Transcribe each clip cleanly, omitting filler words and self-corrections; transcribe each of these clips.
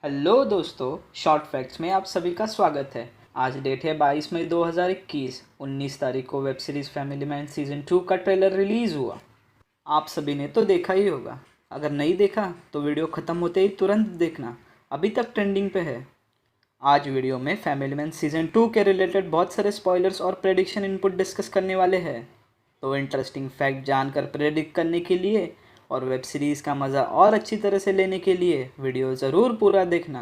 Hello दोस्तों, short facts में आप सभी का स्वागत है। आज डेट है 22 मई 2021। 19 तारीख को web series family man season 2 का ट्रेलर रिलीज़ हुआ। आप सभी ने तो देखा ही होगा। अगर नहीं देखा तो वीडियो ख़त्म होते ही तुरंत देखना, अभी तक ट्रेंडिंग पे है। आज वीडियो में फैमिली मैन सीज़न 2 के रिलेटेड बहुत सारे स्पॉयलर्स और प्रेडिक्शन इनपुट डिस्कस करने वाले हैं। तो इंटरेस्टिंग फैक्ट जानकर प्रेडिक्ट करने के लिए और वेब सीरीज़ का मज़ा और अच्छी तरह से लेने के लिए वीडियो ज़रूर पूरा देखना,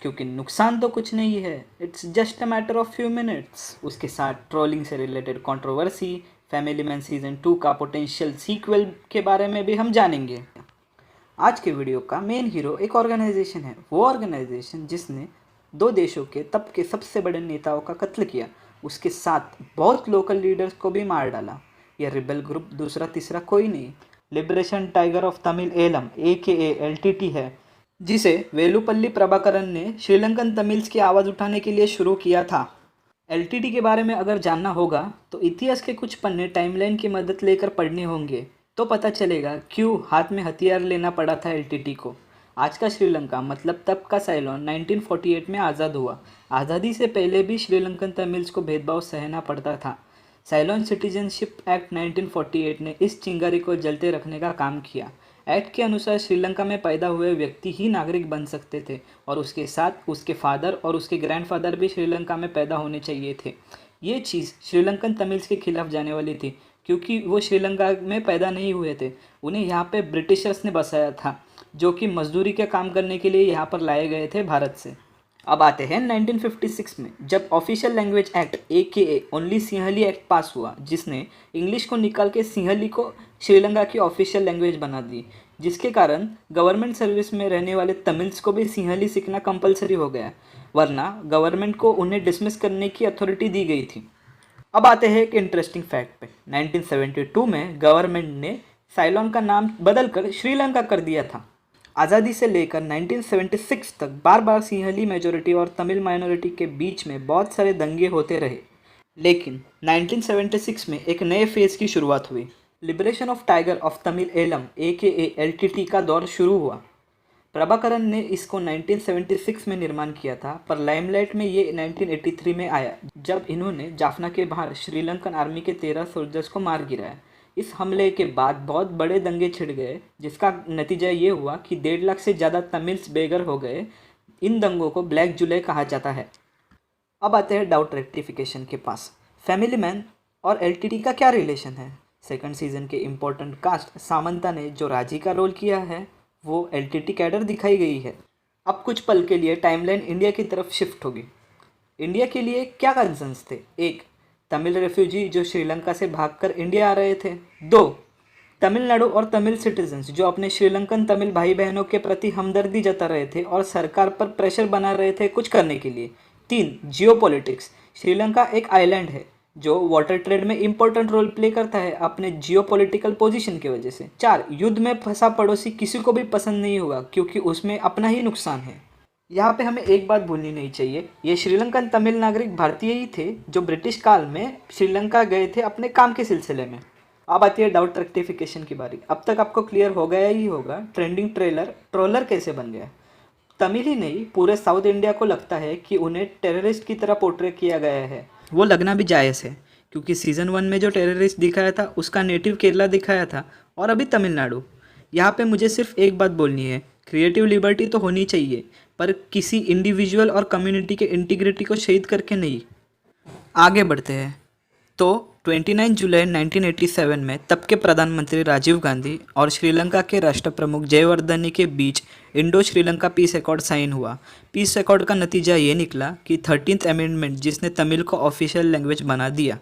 क्योंकि नुकसान तो कुछ नहीं है। It's just a matter of few minutes. उसके साथ ट्रोलिंग से related controversy, family man season 2 का पोटेंशियल सीक्वल के बारे में भी हम जानेंगे। आज के वीडियो का मेन हीरो एक ऑर्गेनाइजेशन है, वो ऑर्गेनाइजेशन जिसने दो देशों के तब के सबसे बड़े नेताओं का कत्ल किया, उसके साथ बहुत लोकल लीडर्स को भी मार डाला। यह रिबेल ग्रुप दूसरा तीसरा कोई नहीं, liberation tiger of Tamil Eelam AKA LTT है, जिसे वेलुपल्ली प्रभाकरन ने श्रीलंकन तमिल्स की आवाज़ उठाने के लिए शुरू किया था। LTT के बारे में अगर जानना होगा तो इतिहास के कुछ पन्ने टाइमलाइन की मदद लेकर पढ़ने होंगे, तो पता चलेगा क्यों हाथ में हथियार लेना पड़ा था LTT को। आज का श्रीलंका मतलब तब का साइलोन 1948 में आज़ाद हुआ। आज़ादी से पहले भी श्रीलंकन तमिल्स को भेदभाव सहना पड़ता था। साइलोन सिटीजनशिप एक्ट 1948 ने इस चिंगारी को जलते रखने का काम किया। एक्ट के अनुसार श्रीलंका में पैदा हुए व्यक्ति ही नागरिक बन सकते थे और उसके साथ उसके फादर और उसके ग्रैंडफादर भी श्रीलंका में पैदा होने चाहिए थे। ये चीज़ श्रीलंकन तमिल्स के खिलाफ जाने वाली थी, क्योंकि वो श्रीलंका में पैदा नहीं हुए थे। उन्हें यहाँ पे ब्रिटिशर्स ने बसाया था, जो कि मजदूरी के काम करने के लिए यहाँ पर लाए गए थे भारत से। अब आते हैं 1956 में, जब official language act AKA only Sinhala act pass हुआ, जिसने इंग्लिश को निकाल के सिंहली को श्रीलंका की ऑफिशियल लैंग्वेज बना दी, जिसके कारण गवर्नमेंट सर्विस में रहने वाले तमिल्स को भी सिंहली सीखना कंपलसरी हो गया, वरना गवर्नमेंट को उन्हें डिसमिस करने की अथॉरिटी दी गई थी। अब आते हैं एक इंटरेस्टिंग फैक्ट पे। 1972 में गवर्नमेंट ने साइलोन का नाम बदलकर श्रीलंका कर दिया था। आज़ादी से लेकर 1976 तक बार बार सिंहली मेजॉरिटी और तमिल माइनॉरिटी के बीच में बहुत सारे दंगे होते रहे, लेकिन 1976 में एक नए फेज़ की शुरुआत हुई। Liberation of tiger of Tamil Eelam AKA LTT का दौर शुरू हुआ। प्रभाकरन ने इसको 1976 में निर्माण किया था, पर लाइमलाइट में ये 1983 में आया, जब इन्होंने जाफना के बाहर श्रीलंकन आर्मी के 13 सोल्जर्स को मार गिराया। इस हमले के बाद बहुत बड़े दंगे छिड़ गए, जिसका नतीजा ये हुआ कि 1.5 लाख से ज़्यादा तमिल्स बेघर हो गए। इन दंगों को ब्लैक जुलाई कहा जाता है। अब आते हैं डाउट रेक्टिफिकेशन के पास। फैमिली मैन और LTT का क्या रिलेशन है? सेकंड सीजन के इम्पोर्टेंट कास्ट सामंता ने जो राजी का रोल किया है, वो LTT कैडर दिखाई गई है। अब कुछ पल के लिए टाइमलाइन इंडिया की तरफ शिफ्ट होगी। इंडिया के लिए क्या कंसर्न्स थे? एक, तमिल रेफ्यूजी जो श्रीलंका से भागकर इंडिया आ रहे थे। दो, तमिलनाडु और तमिल सिटीजन्स जो अपने श्रीलंकन तमिल भाई बहनों के प्रति हमदर्दी जता रहे थे और सरकार पर प्रेशर बना रहे थे कुछ करने के लिए। तीन, जियोपॉलिटिक्स। श्रीलंका एक आइलैंड है जो वाटर ट्रेड में इंपॉर्टेंट रोल प्ले करता है अपने जियोपॉलिटिकल पोजीशन की वजह से। चार, युद्ध में फंसा पड़ोसी किसी को भी पसंद नहीं होगा, क्योंकि उसमें अपना ही नुकसान है। यहाँ पे हमें एक बात भूलनी नहीं चाहिए, ये श्रीलंकन तमिल नागरिक भारतीय ही थे जो ब्रिटिश काल में श्रीलंका गए थे अपने काम के सिलसिले में। अब आती है डाउट रेक्टिफिकेशन की बारी। अब तक आपको क्लियर हो गया ही होगा ट्रेंडिंग ट्रोलर कैसे बन गया। तमिल ही नहीं, पूरे साउथ इंडिया को लगता है कि उन्हें टेररिस्ट की तरह पोर्ट्रे किया गया है। वो लगना भी जायज़ है, क्योंकि सीज़न 1 में जो टेररिस्ट दिखाया था उसका नेटिव केरला दिखाया था, और अभी तमिलनाडु। यहाँ पे मुझे सिर्फ एक बात बोलनी है, क्रिएटिव लिबर्टी तो होनी चाहिए, पर किसी इंडिविजुअल और कम्युनिटी के इंटीग्रिटी को शहीद करके नहीं। आगे बढ़ते हैं तो 29 जुलाई 1987 में तब के प्रधानमंत्री राजीव गांधी और श्रीलंका के राष्ट्र प्रमुख जयवर्धने के बीच Indo Sri Lanka peace accord sign हुआ। पीस अकॉर्ड का नतीजा ये निकला कि 13th अमेंडमेंट, जिसने तमिल को ऑफिशियल लैंग्वेज बना दिया।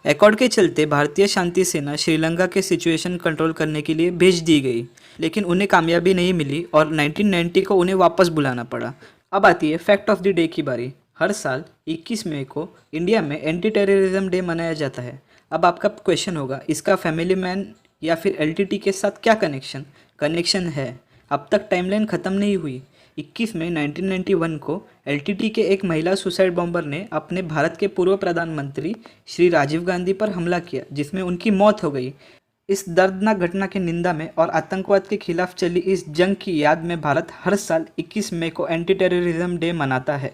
अकॉर्ड के चलते भारतीय शांति सेना श्रीलंका के सिचुएशन कंट्रोल करने के लिए भेज दी गई, लेकिन उन्हें कामयाबी नहीं मिली और 1990 को उन्हें वापस बुलाना पड़ा। अब आती है फैक्ट ऑफ द डे की बारी। हर साल 21 मई को इंडिया में एंटी टेररिज्म डे मनाया जाता है। अब आपका क्वेश्चन होगा, इसका फैमिली मैन या फिर LTT के साथ क्या कनेक्शन है? अब तक टाइमलाइन ख़त्म नहीं हुई। 21 मई 1991 को LTT के एक महिला सुसाइड बॉम्बर ने अपने भारत के पूर्व प्रधानमंत्री श्री राजीव गांधी पर हमला किया, जिसमें उनकी मौत हो गई। इस दर्दनाक घटना की निंदा में और आतंकवाद के खिलाफ चली इस जंग की याद में भारत हर साल 21 मई को एंटी टेररिज्म डे मनाता है।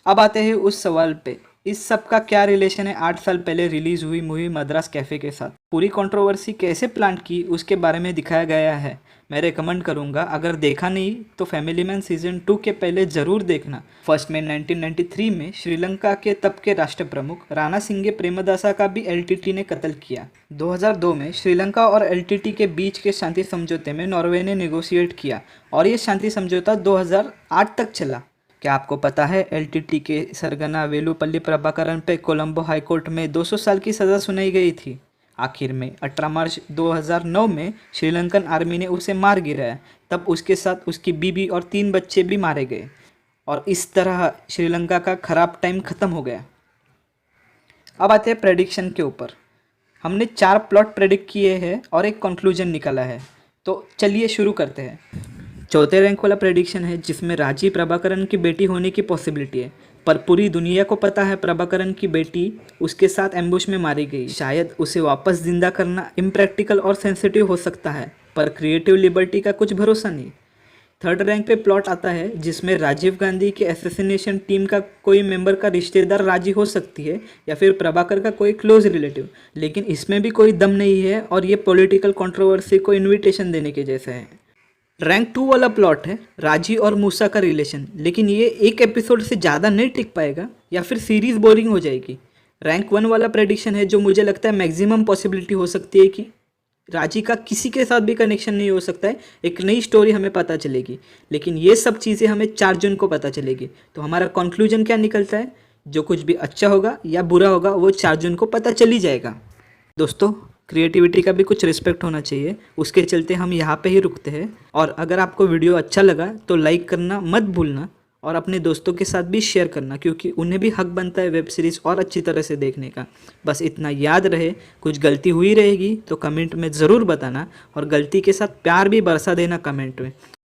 अब आते हैं उस सवाल पे, इस सब का क्या रिलेशन है 8 साल पहले रिलीज हुई मूवी मद्रास कैफे के साथ। पूरी कंट्रोवर्सी कैसे प्लांट की उसके बारे में दिखाया गया है। मैं रेकमेंड करूंगा, अगर देखा नहीं तो फैमिली मैन सीजन 2 के पहले ज़रूर देखना। फर्स्ट में 1993 में श्रीलंका के तब के राष्ट्र प्रमुख राणा सिंगे प्रेमदासा का भी एलटीटी ने कत्ल किया। 2002 में श्रीलंका और एलटीटी के बीच के शांति समझौते में नॉर्वे ने नेगोशिएट किया और ये शांति समझौता 2008 तक चला। क्या आपको पता है एलटीटी के सरगना वेलुपल्ली प्रभाकरन पे कोलंबो हाईकोर्ट में 200 साल की सज़ा सुनाई गई थी। आखिर में 18 मार्च 2009 में श्रीलंकन आर्मी ने उसे मार गिराया, तब उसके साथ उसकी बीबी और 3 बच्चे भी मारे गए और इस तरह श्रीलंका का खराब टाइम ख़त्म हो गया। अब आते हैं प्रेडिक्शन के ऊपर। हमने 4 प्लॉट प्रेडिक्ट किए हैं और एक कंक्लूजन निकाला है, तो चलिए शुरू करते हैं। चौथे रैंक वाला प्रेडिक्शन है जिसमें राजीव प्रभाकरन की बेटी होने की पॉसिबिलिटी है, पर पूरी दुनिया को पता है प्रभाकरन की बेटी उसके साथ एम्बुश में मारी गई। शायद उसे वापस जिंदा करना इम्प्रैक्टिकल और सेंसिटिव हो सकता है, पर क्रिएटिव लिबर्टी का कुछ भरोसा नहीं। थर्ड रैंक पे प्लॉट आता है जिसमें राजीव गांधी के एसेसिनेशन टीम का कोई मेंबर का रिश्तेदार राजी हो सकती है या फिर प्रभाकर का कोई क्लोज रिलेटिव, लेकिन इसमें भी कोई दम नहीं है और ये पॉलिटिकल कंट्रोवर्सी को इन्विटेशन देने के जैसा है। रैंक 2 वाला प्लॉट है राजी और मूसा का रिलेशन, लेकिन ये एक एपिसोड से ज़्यादा नहीं टिक पाएगा या फिर सीरीज़ बोरिंग हो जाएगी। रैंक 1 वाला प्रेडिक्शन है जो मुझे लगता है मैक्सिमम पॉसिबिलिटी हो सकती है कि राजी का किसी के साथ भी कनेक्शन नहीं हो सकता है, एक नई स्टोरी हमें पता चलेगी, लेकिन ये सब चीज़ें हमें 4 जून को पता चलेगी। तो हमारा कंक्लूजन क्या निकलता है, जो कुछ भी अच्छा होगा या बुरा होगा वो 4 जून को पता चल ही जाएगा। दोस्तों, क्रिएटिविटी का भी कुछ रिस्पेक्ट होना चाहिए, उसके चलते हम यहाँ पे ही रुकते हैं। और अगर आपको वीडियो अच्छा लगा तो लाइक करना मत भूलना और अपने दोस्तों के साथ भी शेयर करना, क्योंकि उन्हें भी हक बनता है वेब सीरीज़ और अच्छी तरह से देखने का। बस इतना याद रहे, कुछ गलती हुई रहेगी तो कमेंट में ज़रूर बताना और गलती के साथ प्यार भी बरसा देना कमेंट में।